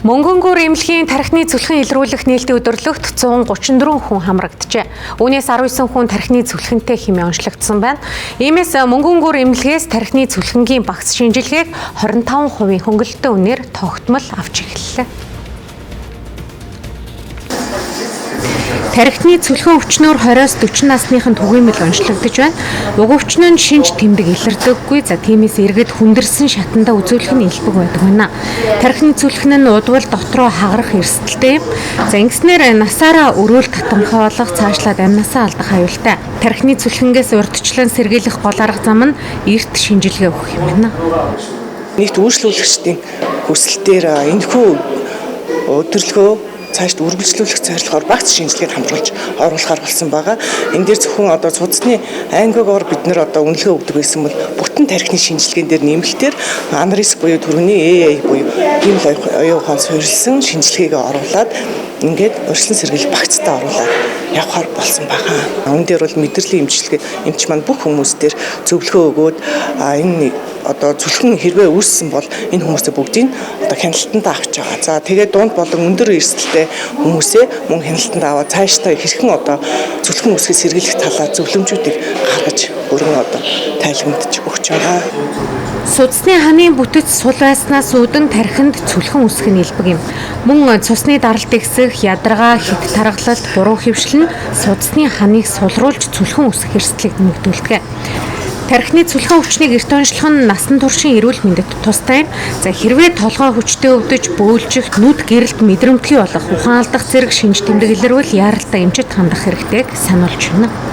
Мөнгөнгөр эмнэлгийн тархины зүлхэн илрүүлэх нээлтийн өдөрлөгт 134 хүн хамрагджээ. Үүнээс 19 хүн тархины зүлхэнтэй хэмээн онцлогдсон байна. Иймээс мөнгөнгөр эмнэлгээс тархины зүлхэнгийн багц шинжилгээг 25% хөнгөлөлтөө үнээр тогтмол авч эхэллээ. Тархины цүлхэн өвчнөөр 20-40 насныхан түгээмэл онцлогдож байна. Уг өвчнөө нь шинж тэмдэг илэрдэггүй. Тиймээс иргэд хүндэрсэн шатандаа үзүүлэх нь илбэг байдаг байна. Тархины цүлхэн нь удвал дотроо хагарах эрсдэлтэй юм. Ингэснээр насаараа өрөөл татамхай болох цаашлаад амнасаа алдах аюултай. Тархины цүлхэнгээс урьдчилан сэргийлэх гол арга зам нь эрт шинжилгээ өгөх юм байна. Нийт үйлчлүүлэгчдийн хүсэлтээр энэхүү өдөрлөгөө цаашд үргэлжлүүлэх зорилгоор багц шинжилгээд хамруулж оруулахар болсон байгаа. Энэ дээр зөвхөн цудасны ангиогоор бид нэр үнэлгээ өгдөг байсан бол бүтэн тархины шинжилгээнд дээр нэмэлтээр анрис буюу түрүүний AA буюу ийм л оюухан суурилсан шинжилгээгээ оруулаад ингээд урьдчилан сэргийлэх багцтай оруулаад явахаар болсон байгаа. Үүн дээр бол мэдрэлийн эмч маань бүх хүмүүс дээр зөвлөгөө өгөөд энэ зүлхэн хэрвээ үүссэн бол энэ хүмүүсээ бүгдийг хяналтанд авч байгаа. За тэгээд дунд болон өндөр эрсдэлтэй хүмүүсээ мөн хяналтанд аваад цаашдаа хэрхэн зүлхэн үүсгэж сэргийлэх талаар зөвлөмжүүдийг гаргаж өргөн тайлбарлаж өгч байгаа. Судасны ханы бүтэц сул байснаас үүдэн тархинд цүлхэн үүсэх нь илбэг юм. Мөн цусны даралт ихсэх, ядаргаа, хит таргалалт, буруу хөвшил нь судасны ханыг сулруулж цүлхэн үүсэх эрсдлийг нэмэгдүүлдэг. Тархины цүлхэн өвчнийг эрт онцлох нь насан туршийн эрүүл мэндэд тустай. Хэрвээ толгой хүчтэй өвдөж, бөөлжих, нүд гэрэлт мэдрэмтгий болох ухаан алдах зэрэг шинж тэмдэг илэрвэл яаралтай эмчит хандах хэрэгтэйг сануулж байна.